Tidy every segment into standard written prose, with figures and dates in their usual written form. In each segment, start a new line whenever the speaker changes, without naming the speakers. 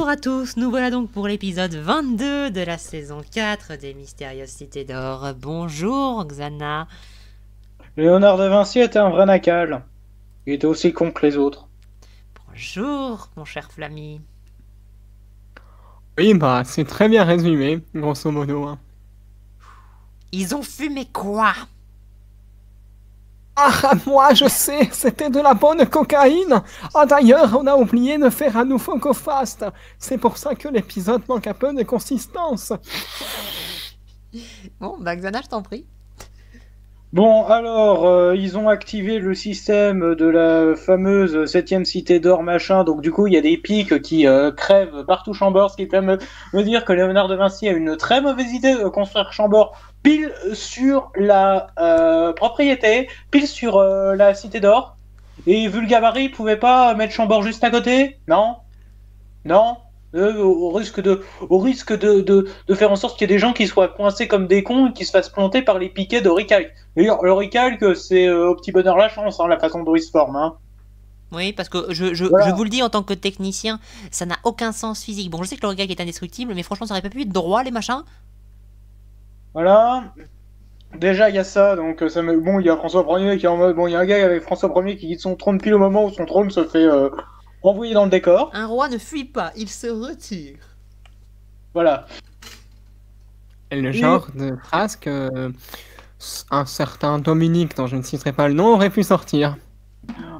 Bonjour à tous, nous voilà donc pour l'épisode 22 de la saison 4 des Mystérieuses Cités d'Or. Bonjour Xana.
Léonard de Vinci était un vrai nacal. Il était aussi con que les autres.
Bonjour mon cher Flammy.
Oui, bah, c'est très bien résumé, grosso modo. Hein.
Ils ont fumé quoi?
Ah, moi je sais, c'était de la bonne cocaïne. Ah, d'ailleurs, on a oublié de faire un nouveau Go Fast. C'est pour ça que l'épisode manque un peu de consistance.
Bon, bah Xana, je t'en prie.
Bon, alors, ils ont activé le système de la fameuse 7ème cité d'or, machin, donc du coup, il y a des pics qui crèvent partout Chambord, ce qui peut me dire que Léonard de Vinci a une très mauvaise idée de construire Chambord pile sur la propriété, pile sur la cité d'or, et vu le gabarit, il pouvait pas mettre Chambord juste à côté? Non? Non? Au risque de faire en sorte qu'il y ait des gens qui soient coincés comme des cons et qui se fassent planter par les piquets de Ricalque. D'ailleurs, le Ricalque, c'est au petit bonheur la chance, hein, la façon dont il se forme. Hein.
Oui, parce que
Voilà.
je vous le dis en tant que technicien, ça n'a aucun sens physique. Bon, je sais que le regard est indestructible, mais franchement, ça aurait pas pu être droit les machins.
Voilà. Déjà, il y a ça, donc ça me... Bon, il y a François Ier qui est en mode... Bon, il y a un gars avec François Ier qui quitte son trône pile au moment où son trône se fait renvoyer dans le décor.
Un roi ne fuit pas, il se retire.
Voilà.
Et le genre de phrase que un certain Dominique, dont je ne citerai pas le nom, aurait pu sortir.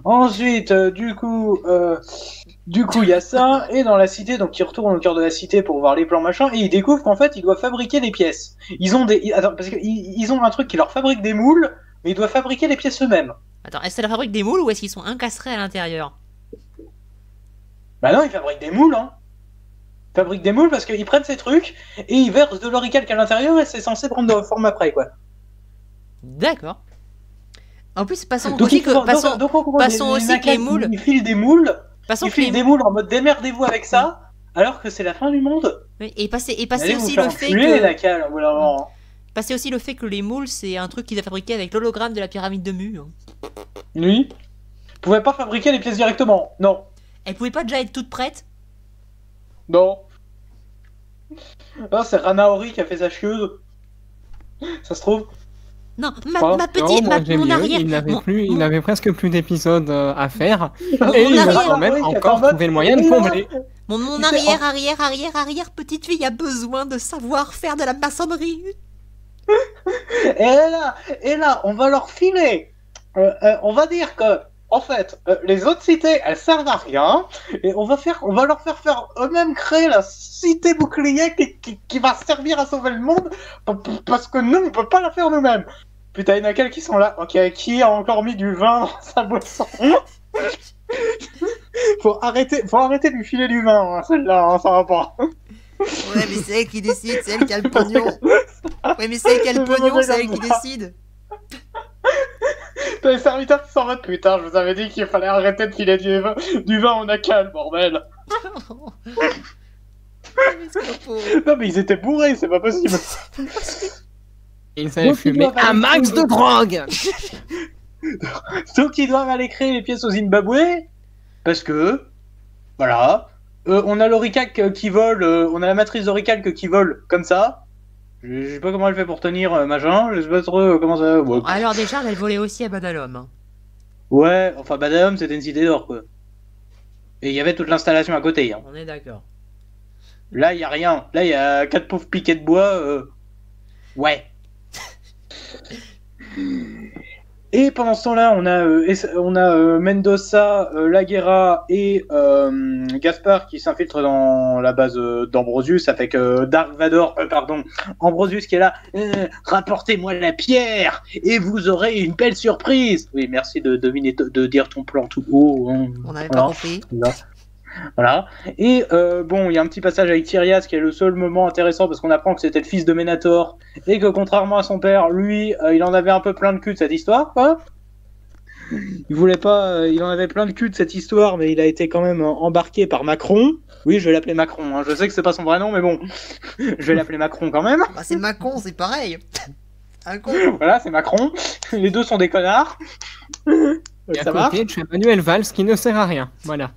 Ensuite, du coup, il y a ça, et dans la cité, donc ils retournent au cœur de la cité pour voir les plans machin, et ils découvrent qu'en fait, ils doivent fabriquer des pièces. Ils ont des... Attends, parce qu'ils ont un truc qui leur fabrique des moules, mais ils doivent fabriquer les pièces eux-mêmes.
Attends, est-ce que c'est la fabrique des moules ou est-ce qu'ils sont incastrés à l'intérieur?
Bah non, ils fabriquent des moules, hein. Ils fabriquent des moules parce qu'ils prennent ces trucs, et ils versent de l'oricalque à l'intérieur, et c'est censé prendre de forme après, quoi.
D'accord. En plus, passons
Donc,
aussi que passons
les
aussi que
nacals,
les moules.
ils filent des moules,
Passons
ils
que les
filent des moules en mode démerdez-vous avec ça, alors que c'est la fin du monde.
Oui, et passer
Allez vous
aussi
faire
le fait
enculer, les
que
nacals, au bout d'un moment.
passer aussi le fait que les moules c'est un truc qu'ils a fabriqué avec l'hologramme de la pyramide de Mu. Hein.
Oui. Ils pouvaient pas fabriquer les pièces directement. Non.
Elles pouvaient pas déjà être toutes prêtes?
Non. Ah, c'est Ranaori qui a fait sa chieuse. Ça se trouve.
Non,
Quoi
ma
Non,
petite,
moi, j'ai
mon
mieux,
arrière.
il n'avait presque plus d'épisodes à faire.
Mon
Et il a
arrière,
quand même
oui,
encore
en mode-
trouvé le moyen de combler.
Mon
Il s'est-
arrière petite fille a besoin de savoir faire de la maçonnerie.
Et là, on va leur filer. On va dire que, en fait, les autres cités, elles servent à rien. Et on va leur faire eux-mêmes créer la cité bouclier qui va servir à sauver le monde. Parce que nous, on peut pas la faire nous-mêmes. Putain, il y en a quelques qui sont là. Ok, qui a encore mis du vin dans sa boisson? faut arrêter de lui filer du vin, hein, celle-là, hein, ça va pas.
Ouais, mais c'est elle qui décide, c'est elle qui a le pognon. Ouais, mais c'est elle qui a le pognon, c'est elle qui décide.
T'as les serviteurs qui s'en vont. Putain, je vous avais dit qu'il fallait arrêter de filer du vin au nacal, bordel. Non, mais ils étaient bourrés, c'est pas possible.
Ils avaient
Donc,
fumé
ils doivent
un max de drogue.
Donc, ils doivent aller créer les pièces au Zimbabwe. Parce que, voilà. On a l'oricalque qui vole, on a la matrice d'oricalque qui vole comme ça. Je sais pas comment elle fait pour tenir machin, je sais pas trop comment ça. Ouais,
Alors déjà, elle volait aussi à Badalhomme. Hein.
ouais, enfin Badam c'était une cité d'or quoi. Et il y avait toute l'installation à côté. Hein.
On est d'accord.
Là il y a rien. Là il y a 4 pauvres piquets de bois. Ouais. Et pendant ce temps-là, on a Mendoza, Laguerra et Gaspard qui s'infiltrent dans la base d'Ambrosius avec Ambrosius qui est là. Rapportez-moi la pierre et vous aurez une belle surprise. Oui, merci de dire ton plan tout haut. Hein.
On n'avait pas compris.
Voilà. Et bon, il y a un petit passage avec Tyrias qui est le seul moment intéressant parce qu'on apprend que c'était le fils de Ménator et que contrairement à son père, lui, il en avait un peu plein de cul de cette histoire, quoi. Il voulait pas, il en avait plein de cul de cette histoire, mais il a été quand même embarqué par Macron. Oui, je vais l'appeler Macron. Hein. Je sais que c'est pas son vrai nom, mais bon, je vais l'appeler Macron quand même.
Bah, c'est Macron, c'est pareil. Un con.
Voilà, c'est Macron. Les deux sont des connards.
Et à
Ça va.
côté, tu as Manuel Valls qui ne sert à rien. Voilà.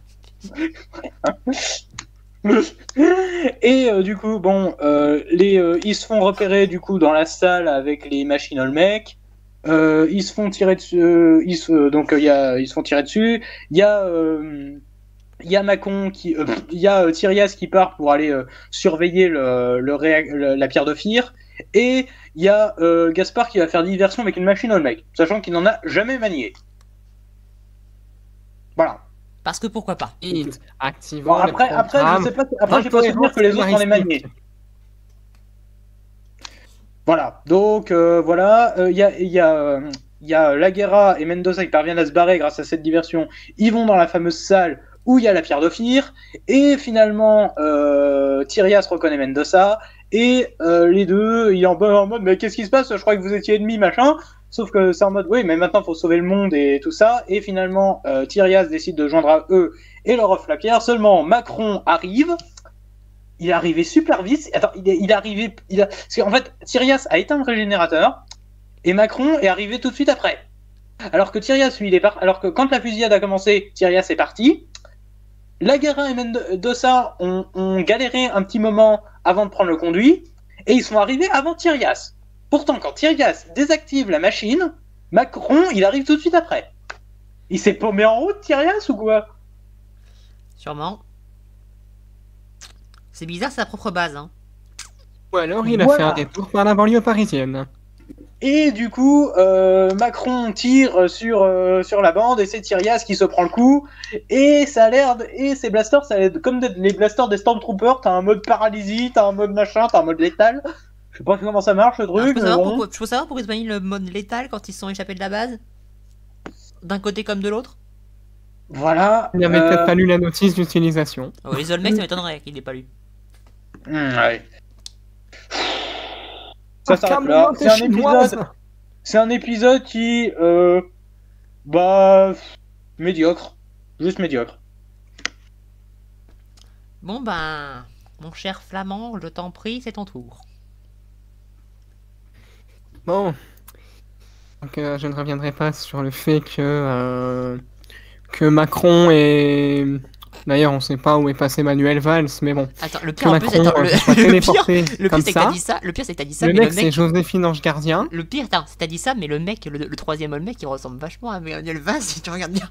Et du coup, bon, ils se font repérer du coup dans la salle avec les machines Olmec. Ils se font tirer dessus. Ils se font tirer dessus. Il y a Macon qui, il y a Tyrias qui part pour aller surveiller la pierre de Fir. Et il y a Gaspard qui va faire diversion avec une machine Olmec, sachant qu'il n'en a jamais manié. Voilà.
Parce que pourquoi pas.
Activant
Bon, après, je sais pas, après, j'ai pas souvenir que les autres en aient manié. Voilà. Donc, voilà. Il y a Laguerra et Mendoza qui parviennent à se barrer grâce à cette diversion. Ils vont dans la fameuse salle où il y a la pierre d'Ophir. Et finalement, Tyrias reconnaît Mendoza. Et les deux, il est en mode, mais qu'est-ce qui se passe? Je crois que vous étiez ennemis, machin. Sauf que c'est en mode, oui, mais maintenant, il faut sauver le monde et tout ça. Et finalement, Tyrias décide de joindre à eux et leur offre la pierre. Seulement, Macron arrive. Il est arrivé super vite. Attends, il est arrivé. Parce qu'en fait, Tyrias a éteint le régénérateur et Macron est arrivé tout de suite après. Alors que Tyrias, lui, alors que quand la fusillade a commencé, Tyrias est parti. Laguerra et Mendoza ont galéré un petit moment avant de prendre le conduit et ils sont arrivés avant Tyrias. Pourtant, quand Tyrias désactive la machine, Macron, il arrive tout de suite après. Il s'est paumé en route, Tyrias, ou quoi?
Sûrement. C'est bizarre, c'est sa propre base, hein.
Ou alors il a fait un détour par la banlieue parisienne.
Et du coup, Macron tire sur la bande et c'est Tyrias qui se prend le coup. Et ça a l'air et ces blasters, ça a l'air comme les blasters des Stormtroopers. T'as un mode paralysie, t'as un mode machin, t'as un mode létal. Je sais pas comment ça marche le truc.
Je peux savoir pourquoi ils ont mis le mode létal quand ils sont échappés de la base, d'un côté comme de l'autre.
Voilà.
Il avait peut-être pas lu la notice d'utilisation.
Oh, les Olmecs, ça m'étonnerait qu'il n'ait pas lu.
Ouais. Ça s'arrête là. C'est un épisode qui, médiocre, juste médiocre.
Bon ben, mon cher Flamand, je t'en prie, c'est ton tour.
Bon, donc je ne reviendrai pas sur le fait que Macron est... D'ailleurs, on sait pas où est passé Manuel Valls, mais bon.
Attends, le pire, en plus, le pire, c'est que t'as dit ça. Le pire, c'est que t'as dit ça.
Le mec, c'est Joséphine Ange Gardien.
Le pire, c'est que t'as dit ça, mais le mec, le troisième mec, il ressemble vachement à Manuel Valls si tu regardes bien.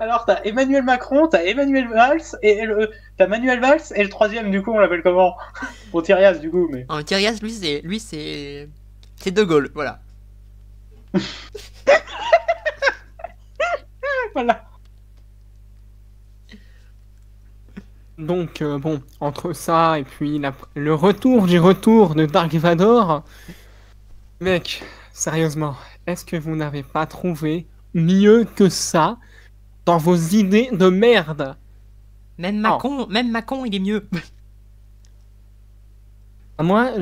Alors, t'as Emmanuel Macron, t'as Emmanuel Valls, t'as Manuel Valls, et le troisième, du coup, on l'appelle comment? Bon, Tyrias, du coup, mais.
Tyrias, lui, c'est De Gaulle, voilà.
Voilà.
Donc, bon, entre ça et puis le retour du retour de Dark Vador, mec, sérieusement, est-ce que vous n'avez pas trouvé mieux que ça dans vos idées de merde?
Même Macron, il est mieux.
Moi,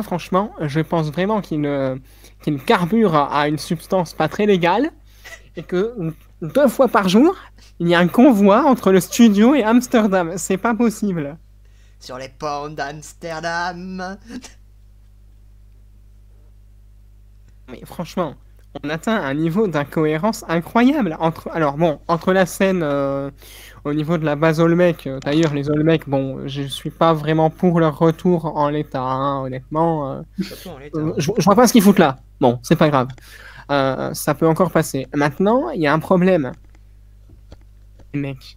franchement, je pense vraiment qu'il carbure à une substance pas très légale et que 2 fois par jour, il y a un convoi entre le studio et Amsterdam. C'est pas possible.
Sur les ponts d'Amsterdam.
Mais franchement, on atteint un niveau d'incohérence incroyable. Entre la scène au niveau de la base Olmec, d'ailleurs les Olmec, bon, je suis pas vraiment pour leur retour en l'état, hein, honnêtement. Je vois pas ce qu'ils foutent là. Bon, c'est pas grave. Ça peut encore passer. Maintenant, il y a un problème. Mec,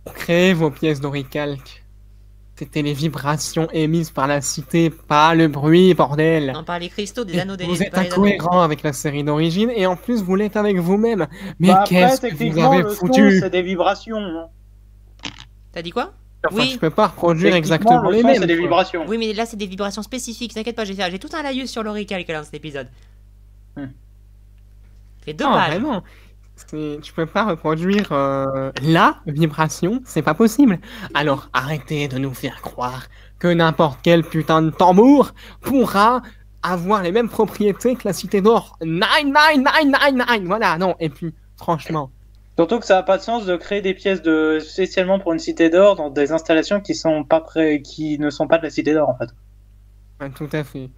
pour créer vos pièces d'oricalque, c'était les vibrations émises par la cité, pas le bruit, bordel.
Non, par les cristaux des anneaux des...
Vous êtes incohérent avec la série d'origine et en plus vous l'êtes avec vous-même. Mais qu'est-ce que vous avez foutu?
C'est des vibrations.
T'as dit quoi?
Enfin,
oui.
Tu peux pas reproduire exactement les mêmes.
C'est des vibrations.
Oui, mais là c'est des vibrations spécifiques. T'inquiète pas, j'ai tout un laïus sur l'oricalque dans cet épisode. C'est 2 pages.
Vraiment. Tu peux pas reproduire la vibration, c'est pas possible. Alors arrêtez de nous faire croire que n'importe quel putain de tambour pourra avoir les mêmes propriétés que la cité d'or. 99999. Voilà, non. Et puis, franchement.
Surtout que ça n'a pas de sens de créer des pièces spécialement pour une cité d'or dans des installations qui ne sont pas de la cité d'or en fait.
Ouais, tout à fait.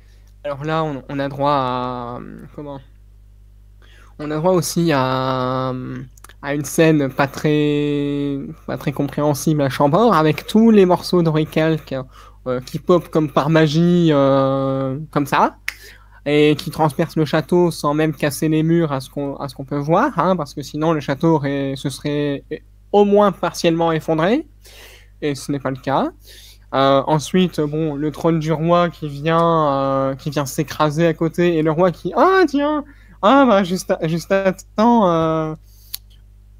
Alors là, on a droit à... Comment ? On a droit aussi à à une scène pas très compréhensible à Chambord, avec tous les morceaux d'oricalque qui pop comme par magie, comme ça, et qui transpercent le château sans même casser les murs à ce qu'on peut voir, hein, parce que sinon le château se serait au moins partiellement effondré, et ce n'est pas le cas. Ensuite, bon, le trône du roi qui vient s'écraser à côté, et le roi qui, ah tiens, ah bah juste à temps.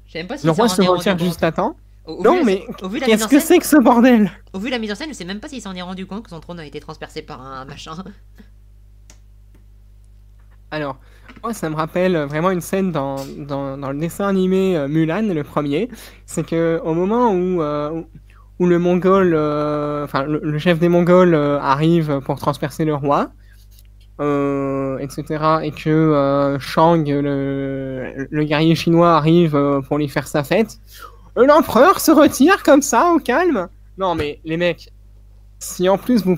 Je sais même pas si
Le
il
roi
s'en
se
est rendu
retire
compte.
juste à temps.
Au
Non,
vu-
mais
au vu de la mise
qu'est-ce
en
que
scène-
c'est que ce bordel?
Au vu de la mise en scène, je sais même pas s'il s'en est rendu compte que son trône a été transpercé par un machin.
Alors, moi, ça me rappelle vraiment une scène dans le dessin animé Mulan, le premier. C'est que au moment où le Mongol, enfin le chef des Mongols arrive pour transpercer le roi, etc., et que Shang, le guerrier chinois, arrive pour lui faire sa fête, l'empereur se retire comme ça, au calme. Non, mais les mecs, si en plus vous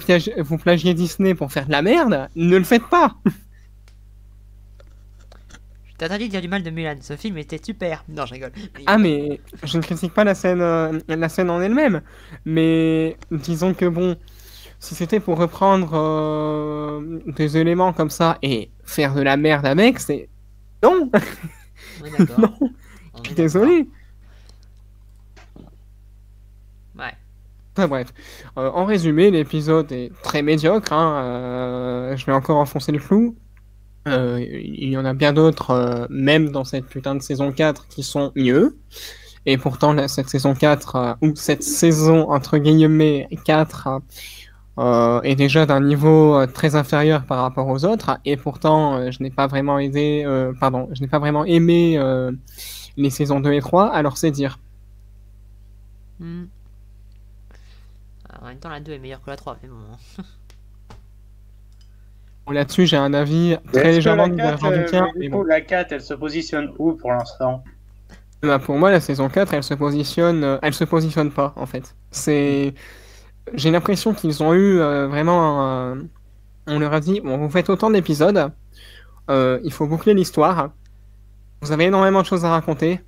plagiez Disney pour faire de la merde, ne le faites pas.
Je t'interdis de dire du mal de Mulan, ce film était super. Non, je rigole.
Ah, mais je ne critique pas la scène en elle-même, mais disons que bon, si c'était pour reprendre des éléments comme ça et faire de la merde avec, c'est... Non.
On est d'accord.
Non,
On
je
est
suis désolé.
d'accord. Ouais.
Enfin bref, en résumé, l'épisode est très médiocre, hein, je vais encore enfoncer le clou. Il y en a bien d'autres, même dans cette putain de saison 4, qui sont mieux. Et pourtant, cette saison 4, ou cette saison entre guillemets 4, est déjà d'un niveau très inférieur par rapport aux autres. Et pourtant, je n'ai pas vraiment aimé les saisons 2 et 3, alors c'est dire.
Hmm. Alors, en même temps, la 2 est meilleure que la 3, mais bon.
Bon, là-dessus, j'ai un avis très
Est-ce que
légèrement
la 4,
divergent du tien.
du
Mais
coup,
bon.
la 4, elle se positionne où pour l'instant?
Bah, pour moi, la saison 4, elle se positionne pas, en fait. J'ai l'impression qu'ils ont eu vraiment on leur a dit, bon, vous faites autant d'épisodes, il faut boucler l'histoire, vous avez énormément de choses à raconter.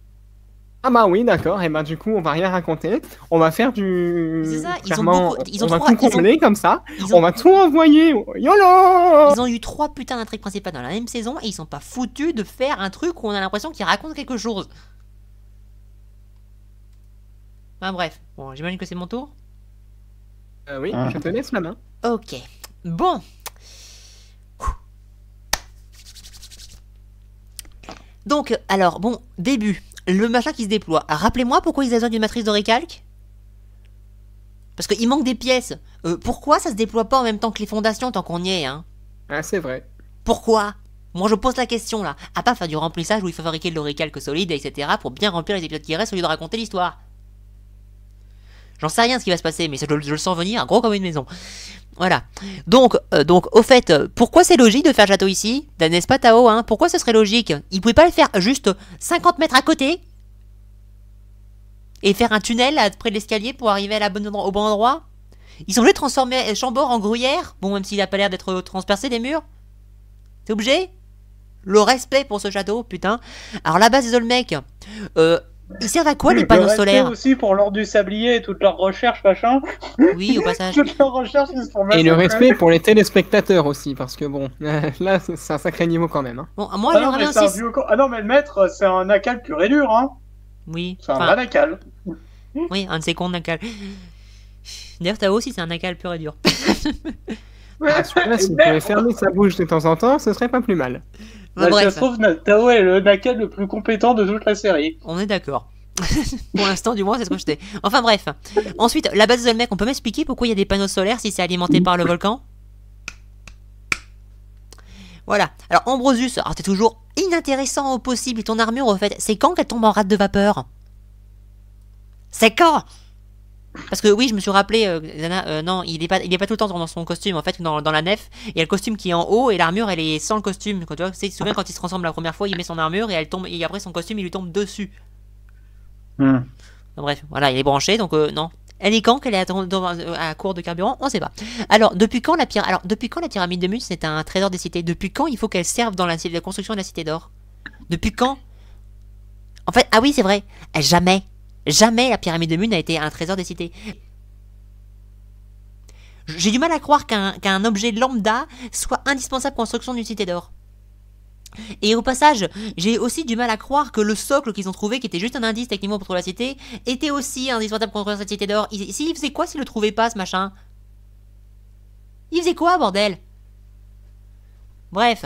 Ah bah oui, d'accord, et bah du coup, on va rien raconter, on va faire
C'est ça,
clairement,
ils ont
on va
trois-
tout combler comme ça,
ils ont-
on va tout envoyer, YOLO!
Ils ont eu 3 putains d'intrigues principales dans la même saison et ils sont pas foutus de faire un truc où on a l'impression qu'ils racontent quelque chose. Enfin bref, bon, j'imagine que c'est mon tour.
Oui,
Ah.
je te laisse la main.
Ok. Bon. Donc, alors, bon, début. Le machin qui se déploie. Rappelez-moi pourquoi ils ont besoin d'une matrice de récalque. Parce qu'il manque des pièces. Pourquoi ça se déploie pas en même temps que les fondations tant qu'on y est, hein?
Ah, c'est vrai.
Pourquoi? Moi je pose la question là. À pas faire du remplissage où il faut fabriquer de l'oricalque solide, etc. pour bien remplir les épisodes qui restent au lieu de raconter l'histoire. J'en sais rien ce qui va se passer, mais je le sens venir, gros comme une maison. Voilà. Donc au fait, pourquoi c'est logique de faire le château ici? N'est-ce pas Tao, hein? Pourquoi ce serait logique? Ils pouvaient pas le faire juste 50 mètres à côté? Et faire un tunnel là, près de l'escalier pour arriver au bon endroit? Ils sont obligés de transformer Chambord en gruyère? Bon, même s'il a pas l'air d'être transpercé des murs? T'es obligé? Le respect pour ce château, putain. Alors la base des Olmecs, ils servent à quoi les panneaux
Le respect
solaires?
aussi pour l'ordre du sablier et toute leur recherche, machin.
Oui, au passage.
Toute leur recherche, ils se font
Et
mettre
le
en
respect pour les téléspectateurs aussi, parce que bon, là, c'est un sacré niveau quand même. Hein.
Bon, moi
Ah non,
j'aimerais
mais
bien
c'est un
aussi.
vieux ah non, mais le maître, c'est un nacal pur et dur, hein.
Oui,
C'est un
enfin,
vrai nacal.
oui, un de ces cons nacal. D'ailleurs, Tao aussi, c'est un nacal pur et dur.
Ah, celui-là, s'il pouvait fermer sa bouche de temps en temps, ce serait pas plus mal.
Bah,
Ça
bref,
se trouve, Tao est le nacal le plus compétent de toute la série.
on est d'accord. Pour l'instant, du moins, c'est ce que je t'ai. Enfin bref. Ensuite, la base des Olmecs, on peut m'expliquer pourquoi il y a des panneaux solaires si c'est alimenté par le volcan? Voilà. Alors, Ambrosius, alors t'es toujours inintéressant au possible. Et ton armure, au fait, c'est quand qu'elle tombe en rate de vapeur? C'est quand? Parce que oui, je me suis rappelé, Zana, non, il est pas tout le temps dans son costume, en fait, dans la nef. Il y a le costume qui est en haut et l'armure, elle est sans le costume. Quand tu vois, tu te souviens quand il se transforme la première fois, il met son armure et elle tombe, et après son costume, il lui tombe dessus. Enfin, bref, voilà, il est branché, donc non. Elle est quand qu'elle est à court de carburant? On sait pas. Alors, depuis quand la pyramide de Mut, c'est un trésor des cités? Depuis quand il faut qu'elle serve dans la construction de la cité d'or? Depuis quand? En fait, ah oui, c'est vrai. Jamais, jamais la pyramide de Mu n'a été un trésor des cités. J'ai du mal à croire qu'un objet lambda soit indispensable pour la construction d'une cité d'or. Et au passage, j'ai aussi du mal à croire que le socle qu'ils ont trouvé, qui était juste un indice techniquement pour trouver la cité, était aussi indispensable pour construire cette cité d'or. Il faisait quoi s'il le trouvait pas, ce machin? Il faisait quoi, bordel? Bref.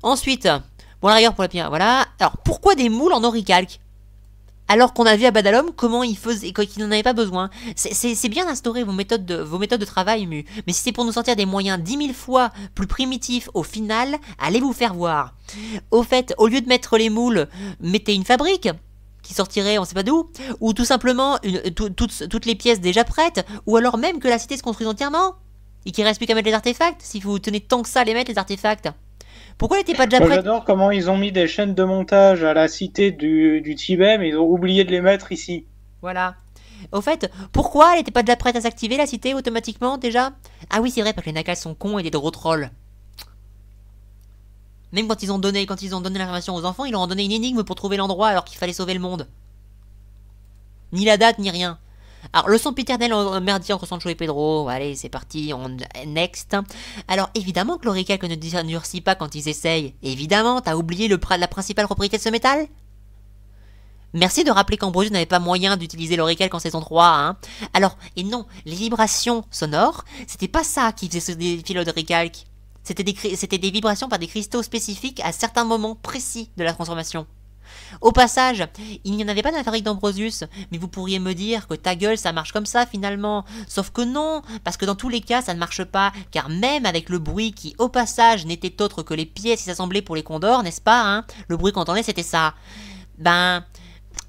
Ensuite, bon, la rigueur pour la pierre, voilà. Alors, pourquoi des moules en oricalque? Alors qu'on a vu à Badalum comment ils faisaient, qu'ils n'en avaient pas besoin. C'est bien d'instaurer vos méthodes de travail, Mu. Mais si c'est pour nous sortir des moyens 10 000 fois plus primitifs au final, allez vous faire voir. Au fait, au lieu de mettre les moules, mettez une fabrique qui sortirait on sait pas d'où, ou tout simplement toutes les pièces déjà prêtes, ou alors même que la cité se construise entièrement, et qu'il reste plus qu'à mettre les artefacts, si vous tenez tant que ça à les mettre les artefacts. Pourquoi elle n'était pas déjà prête?
J'adore comment ils ont mis des chaînes de montage à la cité du Tibet, mais ils ont oublié de les mettre ici.
Voilà. Au fait, pourquoi elle n'était pas déjà prête à s'activer la cité automatiquement déjà? Ah oui, c'est vrai, parce que les Nakals sont cons et des gros trolls. Même quand ils ont donné l'information aux enfants, ils leur ont donné une énigme pour trouver l'endroit alors qu'il fallait sauver le monde. Ni la date, ni rien. Alors, le sempiternel merdier entre Sancho et Pedro. Allez, c'est parti, on next. Alors, évidemment que l'oricalque ne durcit pas quand ils essayent. Évidemment, t'as oublié la principale propriété de ce métal? Merci de rappeler qu'Ambrosius n'avait pas moyen d'utiliser l'oricalque en saison 3, hein. Alors, et non, les vibrations sonores, c'était pas ça qui faisait ce défi d'oricalque. C'était des vibrations par des cristaux spécifiques à certains moments précis de la transformation. Au passage, il n'y en avait pas dans la fabrique d'Ambrosius, mais vous pourriez me dire que ta gueule ça marche comme ça finalement. Sauf que non, parce que dans tous les cas ça ne marche pas, car même avec le bruit qui au passage n'était autre que les pièces qui s'assemblaient pour les condors, n'est-ce pas, hein? Le bruit qu'on entendait c'était ça. Ben...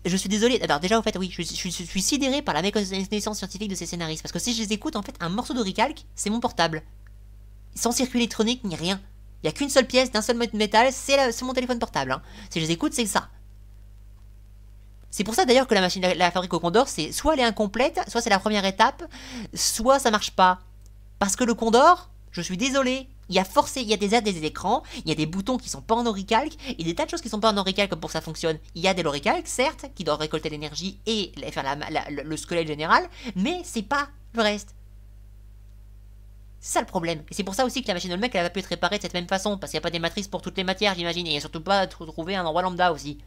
Je suis désolé, alors déjà au fait oui, je suis sidéré par la méconnaissance scientifique de ces scénaristes, parce que si je les écoute en fait un morceau d'oricalque, c'est mon portable. Sans circuit électronique ni rien. Il n'y a qu'une seule pièce d'un seul métal, c'est mon téléphone portable. Hein. Si je les écoute, c'est ça. C'est pour ça d'ailleurs que la fabrique au Condor, c'est soit elle est incomplète, soit c'est la première étape, soit ça marche pas. Parce que le Condor, je suis désolé, il y a des écrans, il y a des boutons qui sont pas en oricalque, et des tas de choses qui sont pas en oricalque pour que ça fonctionne. Il y a des oricalques, certes, qui doivent récolter l'énergie et faire le squelette général, mais c'est pas le reste. C'est ça le problème. Et c'est pour ça aussi que la machine Olmec elle va pu être réparée de cette même façon. Parce qu'il n'y a pas des matrices pour toutes les matières, j'imagine. Et il n'y a surtout pas trouver un endroit lambda aussi.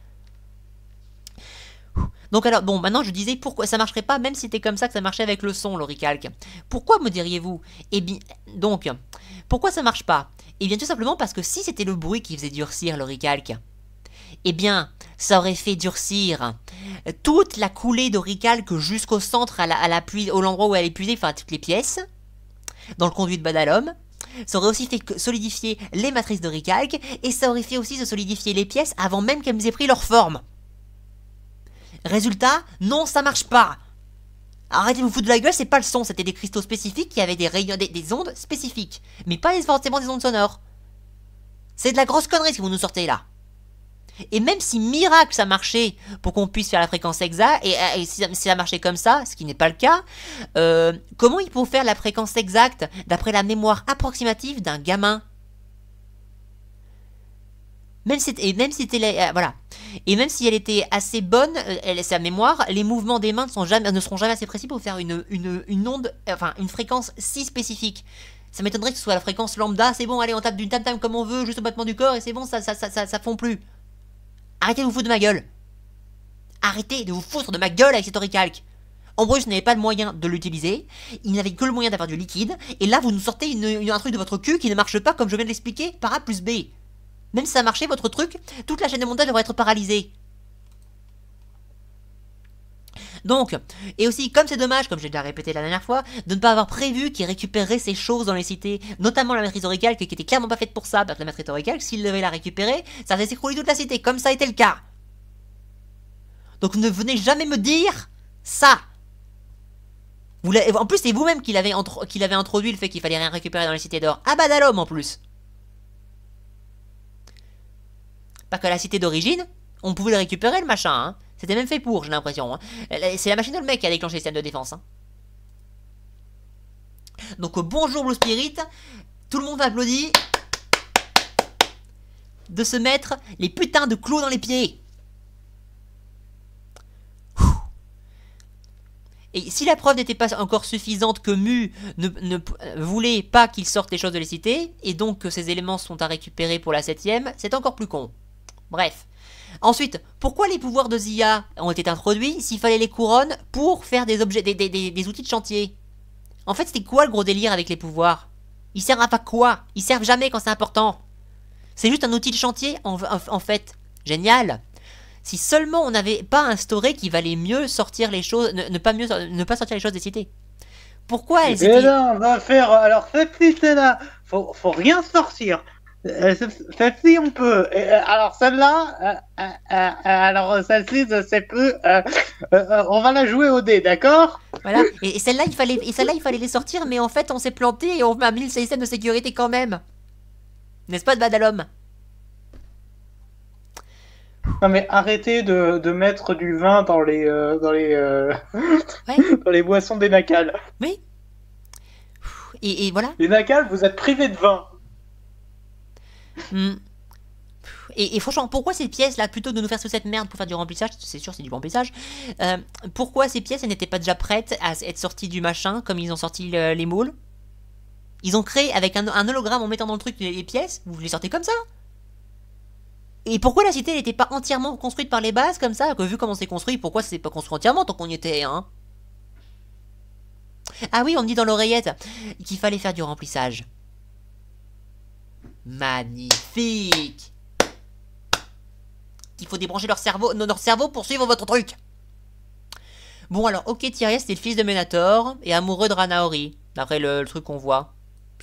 Donc alors, bon, maintenant je disais pourquoi ça marcherait pas, même si c'était comme ça que ça marchait avec le son, l'oricalque. Pourquoi me diriez-vous? Eh bien, donc, pourquoi ça marche pas? Eh bien, tout simplement parce que si c'était le bruit qui faisait durcir l'oricalque, eh bien, ça aurait fait durcir toute la coulée d'oricalque jusqu'au centre, au l'endroit où elle est puisée, enfin toutes les pièces. Dans le conduit de Badalum, ça aurait aussi fait solidifier les matrices d'oricalque, et ça aurait fait aussi se solidifier les pièces avant même qu'elles aient pris leur forme. Résultat, non, ça marche pas. Arrêtez de vous foutre de la gueule, c'est pas le son, c'était des cristaux spécifiques qui avaient des rayons, des ondes spécifiques, mais pas forcément des ondes sonores. C'est de la grosse connerie ce que vous nous sortez là. Et même si miracle ça marchait pour qu'on puisse faire la fréquence exacte, et si ça marchait comme ça, ce qui n'est pas le cas, comment ils pourront faire la fréquence exacte d'après la mémoire approximative d'un gamin? Même si elle était assez bonne, sa mémoire, les mouvements des mains ne seront jamais assez précis pour faire une onde, enfin une fréquence si spécifique. Ça m'étonnerait que ce soit la fréquence lambda, c'est bon, allez on tape du tam-tam comme on veut, juste au battement du corps, et c'est bon, ça fond plus. Arrêtez de vous foutre de ma gueule. Arrêtez de vous foutre de ma gueule avec cet oricalque. Ambrosius n'avait pas le moyen de l'utiliser, il n'avait que le moyen d'avoir du liquide, et là vous nous sortez un truc de votre cul qui ne marche pas comme je viens de l'expliquer, par A plus B. Même si ça marchait, votre truc, toute la chaîne de montage devrait être paralysée. Donc, et aussi, comme c'est dommage, comme j'ai déjà répété la dernière fois, de ne pas avoir prévu qu'il récupérerait ces choses dans les cités, notamment la matrice oricalque qui était clairement pas faite pour ça, parce que la matrice oricalque, s'il devait la récupérer, ça faisait s'écrouler toute la cité, comme ça a été le cas. Donc ne venez jamais me dire ça. En plus, c'est vous-même qui l'avez introduit le fait qu'il fallait rien récupérer dans les cités d'or. Ah Badalum en plus. Pas que la cité d'origine, on pouvait le récupérer le machin, hein. C'était même fait pour, j'ai l'impression. Hein. C'est la machine de le mec qui a déclenché le système de défense. Hein. Donc bonjour Blue Spirit, tout le monde applaudit de se mettre les putains de clous dans les pieds. Et si la preuve n'était pas encore suffisante que Mu ne voulait pas qu'il sorte les choses de la cité, et donc que ces éléments sont à récupérer pour la 7ème, c'est encore plus con. Bref. Ensuite, pourquoi les pouvoirs de Zia ont été introduits s'il fallait les couronnes pour faire des objets, des outils de chantier? En fait, c'était quoi le gros délire avec les pouvoirs? Ils servent à pas quoi? Ils servent jamais quand c'est important. C'est juste un outil de chantier en fait. Génial. Si seulement on n'avait pas instauré qu'il valait mieux sortir les choses, ne pas sortir les choses des cités. Pourquoi elles étaient...
là, on va faire. Alors, celle-ci, c'est là. Faut rien sortir. Celle-ci, on peut. Alors, celle-là. Alors, celle-ci, c'est peu. On va la jouer au dé, d'accord?
Voilà. Et celle-là, il fallait les sortir, mais en fait, on s'est planté et on a mis le système de sécurité quand même. N'est-ce pas, de Badalhomme?
Non, mais arrêtez de mettre du vin dans les
Ouais.
dans les boissons des nacals.
Oui. Et voilà.
Les nacals, vous êtes privés de vin.
Hmm. Et franchement, pourquoi ces pièces-là, plutôt que de nous faire toute cette merde pour faire du remplissage, c'est sûr, c'est du remplissage, pourquoi ces pièces, elles n'étaient pas déjà prêtes à être sorties du machin, comme ils ont sorti les moules? Ils ont créé avec un hologramme en mettant dans le truc les pièces, vous les sortez comme ça? Et pourquoi la cité n'était pas entièrement construite par les bases comme ça? Que vu comment c'est construit, pourquoi c'est pas construit entièrement tant qu'on y était, hein? Ah oui, on me dit dans l'oreillette qu'il fallait faire du remplissage. Magnifique! Qu'il faut débrancher leur cerveau pour suivre votre truc. Bon alors, ok, Tyria c'était le fils de Menator et amoureux de Ranaori, d'après le truc qu'on voit.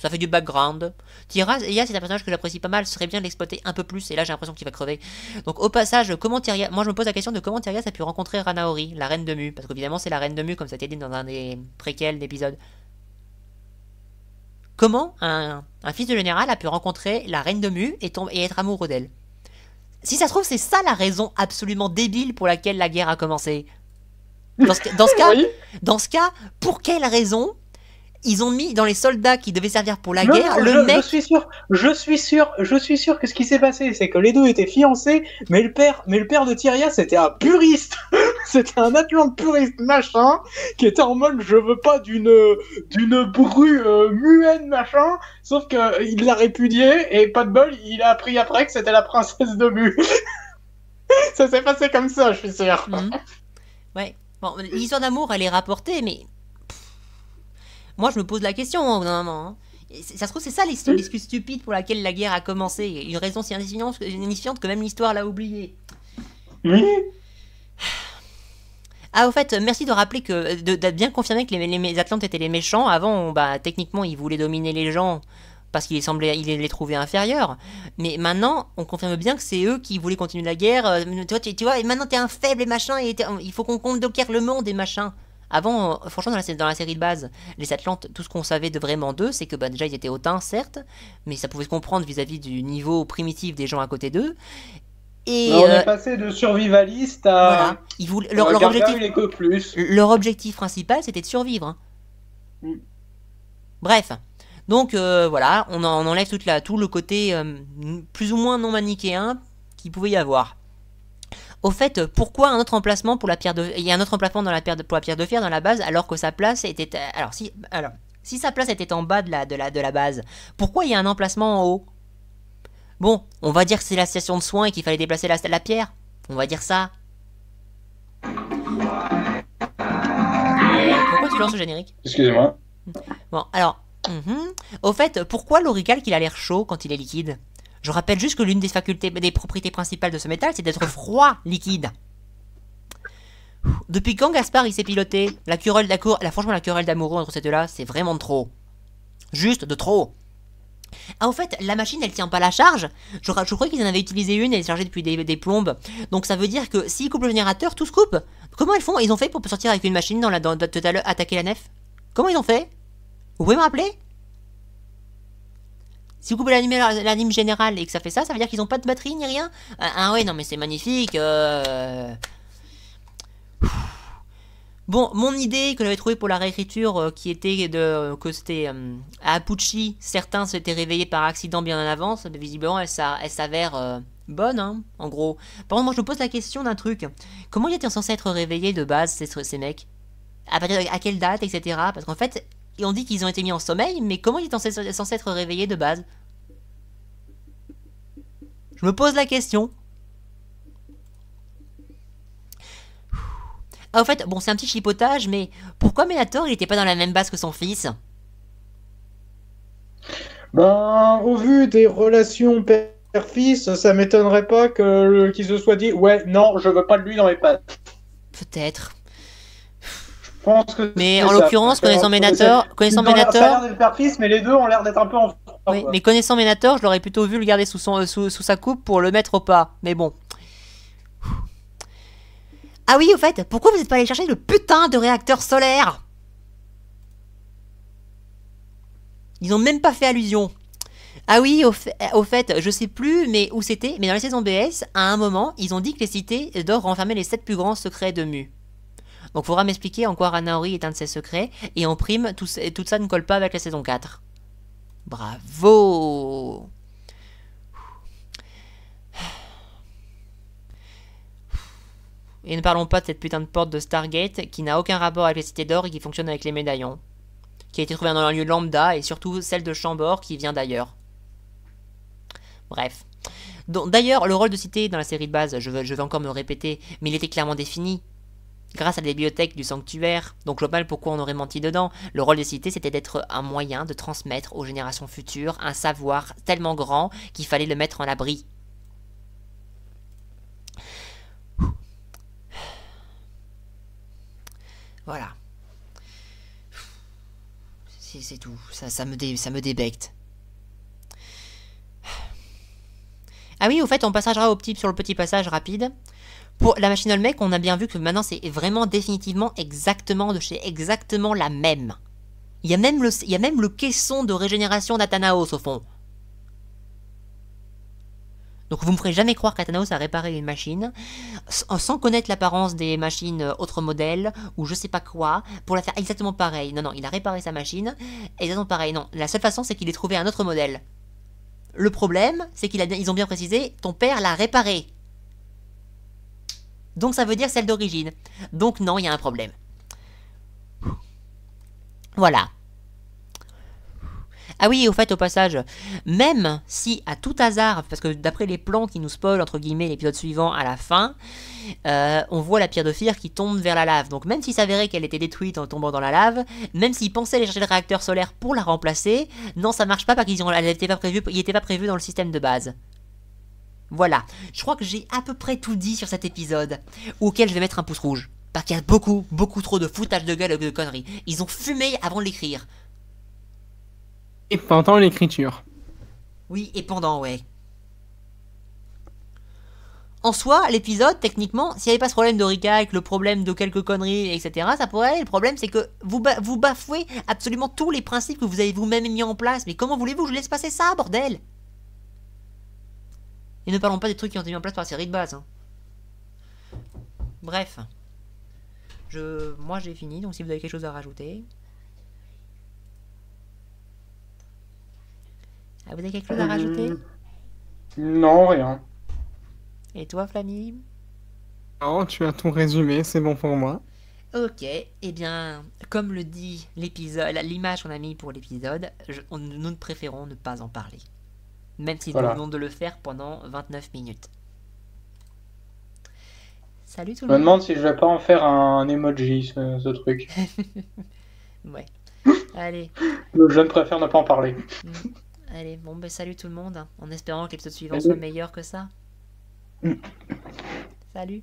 Ça fait du background. Tyria, c'est un personnage que j'apprécie pas mal, ce serait bien de l'exploiter un peu plus, et là j'ai l'impression qu'il va crever. Donc au passage, comment Tyria... Moi je me pose la question de comment Tyria a pu rencontrer Ranaori, la reine de Mu, parce qu'évidemment c'est la reine de Mu, comme ça a été dit dans un des préquels d'épisodes. Comment un fils de général a pu rencontrer la reine de Mu et être amoureux d'elle? Si ça se trouve, c'est ça la raison absolument débile pour laquelle la guerre a commencé. Dans ce cas, pour quelle raison ils ont mis dans les soldats qui devaient servir pour la guerre le mec...
Je suis sûr que ce qui s'est passé, c'est que les deux étaient fiancés, mais le père de Tyria, c'était un puriste. C'était un Atlante puriste machin, qui était en mode je veux pas d'une bru muette machin, sauf que il l'a répudiée et pas de bol, il a appris après que c'était la princesse de Mu. Ça s'est passé comme ça, je suis sûr.
Ouais. Bon, l'histoire d'amour, elle est rapportée, mais... Moi, je me pose la question, au bout d'un moment. Hein. Ça se trouve, c'est ça l'excuse stupide pour laquelle la guerre a commencé. Une raison si insignifiante que même l'histoire l'a oubliée.
Oui.
Ah, au fait, merci de rappeler que... d'être bien confirmé que les Atlantes étaient les méchants. Avant, techniquement, ils voulaient dominer les gens parce qu'ils les trouvaient inférieurs. Mais maintenant, on confirme bien que c'est eux qui voulaient continuer la guerre. Tu vois, et maintenant, t'es un faible et machin, et il faut qu'on conquiert le monde et machin. Avant, franchement, dans la série de base, les Atlantes, tout ce qu'on savait de vraiment d'eux, c'est que déjà ils étaient hautains, certes, mais ça pouvait se comprendre vis-à-vis du niveau primitif des gens à côté d'eux. Et
on est passé de survivaliste à...
Voilà. Leur objectif principal, c'était de survivre. Hein. Bref. Donc, voilà, on enlève tout le côté plus ou moins non manichéen qu'il pouvait y avoir. Au fait, pourquoi un autre emplacement pour la pierre de... Il y a un autre emplacement pour la pierre de fer dans la base, alors que sa place était... Si sa place était en bas de la base, pourquoi il y a un emplacement en haut? Bon, on va dire que c'est la station de soins et qu'il fallait déplacer la pierre. On va dire ça. Pourquoi tu lances le générique?
Excusez-moi.
Bon, alors... Au fait, pourquoi l'aurical qu'il a l'air chaud quand il est liquide? Je rappelle juste que l'une des propriétés principales de ce métal, c'est d'être froid liquide. Depuis quand Gaspard il s'est piloté? Franchement, la querelle d'amoureux entre ces deux-là, c'est vraiment de trop. Juste de trop. Ah, au fait, la machine, elle tient pas la charge. Je crois qu'ils en avaient utilisé une, elle est chargée depuis des plombes. Donc ça veut dire que s'ils coupent le générateur, tout se coupe. Comment ils ont fait pour sortir avec une machine tout à l'heure, attaquer la nef? Comment ils ont fait? Vous pouvez me rappeler? Si vous coupez l'anime général et que ça fait ça veut dire qu'ils n'ont pas de batterie ni rien? Ah ouais, non mais c'est magnifique. Bon, mon idée que j'avais trouvée pour la réécriture, qui était que c'était à Apuchi, certains s'étaient réveillés par accident bien en avance, mais visiblement elle s'avère bonne, hein, en gros. Par contre, moi je me pose la question d'un truc. Comment ils étaient censés être réveillés de base, ces mecs? À partir à quelle date, etc. Parce qu'en fait, on dit qu'ils ont été mis en sommeil, mais comment ils étaient censés être réveillés de base? Je me pose la question. Ah, au fait, bon, c'est un petit chipotage, mais pourquoi Ménator, il était pas dans la même base que son fils?
Ben, au vu des relations père-fils, ça m'étonnerait pas qu'il se soit dit, ouais, non, je veux pas de lui dans mes pattes.
Peut-être.
Je pense que
Mais
c'est
en
ça.
l'occurrence, connaissant Ménator,
Ça a l'air d'être père-fils, mais les deux ont l'air d'être un peu en froid,
oui,
quoi.
mais connaissant Ménator, je l'aurais plutôt vu le garder sous sa coupe pour le mettre au pas. Mais bon. Ah oui, au fait, pourquoi vous n'êtes pas allé chercher le putain de réacteur solaire? Ils ont même pas fait allusion. Ah oui, au fait, je sais plus mais où c'était, mais dans la saison BS, à un moment, ils ont dit que les cités d'or renfermaient les 7 plus grands secrets de Mu. Donc faudra m'expliquer en quoi Ranaori est un de ces secrets, et en prime, tout ça ne colle pas avec la saison 4. Bravo! Et ne parlons pas de cette putain de porte de Stargate qui n'a aucun rapport avec les cités d'or et qui fonctionne avec les médaillons. Qui a été trouvée dans un lieu lambda et surtout celle de Chambord qui vient d'ailleurs. Bref. D'ailleurs, le rôle de cité dans la série de base, je vais encore me répéter, mais il était clairement défini. Grâce à la bibliothèque du sanctuaire, donc je vois mal pourquoi on aurait menti dedans, le rôle des cités c'était d'être un moyen de transmettre aux générations futures un savoir tellement grand qu'il fallait le mettre en abri. Voilà. C'est tout, ça me débecte. Ah oui, au fait, on passera sur le petit passage rapide. Pour la machine Olmec, on a bien vu que maintenant c'est vraiment définitivement exactement la même. Il y a même le caisson de régénération d'Athanaos au fond. Donc vous me ferez jamais croire qu'Athanaos a réparé une machine sans connaître l'apparence des machines autres modèles ou je sais pas quoi pour la faire exactement pareil. Non, il a réparé sa machine exactement pareil. Non, la seule façon c'est qu'il ait trouvé un autre modèle. Le problème, c'est qu'ils ont bien précisé, ton père l'a réparé. Donc ça veut dire celle d'origine. Donc non, il y a un problème. Voilà. Ah oui, au fait, au passage, même si à tout hasard, parce que d'après les plans qui nous spoilent, entre guillemets, l'épisode suivant à la fin, on voit la pierre de Fear qui tombe vers la lave. Donc même s'il s'avérait qu'elle était détruite en tombant dans la lave, même s'ils pensaient aller chercher le réacteur solaire pour la remplacer, non, ça marche pas parce qu'il n'était pas prévu dans le système de base. Voilà, je crois que j'ai à peu près tout dit sur cet épisode, auquel je vais mettre un pouce rouge. Parce qu'il y a beaucoup trop de foutage de gueule et de conneries. Ils ont fumé avant de l'écrire.
Et pendant l'écriture.
Oui, et pendant, ouais. En soi, l'épisode, techniquement, s'il n'y avait pas ce problème de recalque, le problème de quelques conneries, etc., ça pourrait aller. Le problème, c'est que vous bafouez absolument tous les principes que vous avez vous-même mis en place. Mais comment voulez-vous que je laisse passer ça, bordel? Et ne parlons pas des trucs qui ont été mis en place par la série de base. Hein. Bref. Moi, j'ai fini, donc si vous avez quelque chose à rajouter... Ah, vous avez quelque chose à rajouter?
Non, rien.
Et toi, Flammy?
Non, tu as tout résumé, c'est bon pour moi.
Ok, eh bien, comme le dit l'épisode, l'image qu'on a mis pour l'épisode, nous préférons ne pas en parler. Même si nous venons de le faire pendant 29 minutes. Salut tout le monde.
Je me demande si je vais pas en faire un emoji, ce truc.
Ouais. Allez.
Je ne préfère ne pas en parler.
Allez, bon, ben salut tout le monde, en espérant que l'épisode suivant soit meilleur que ça. Salut.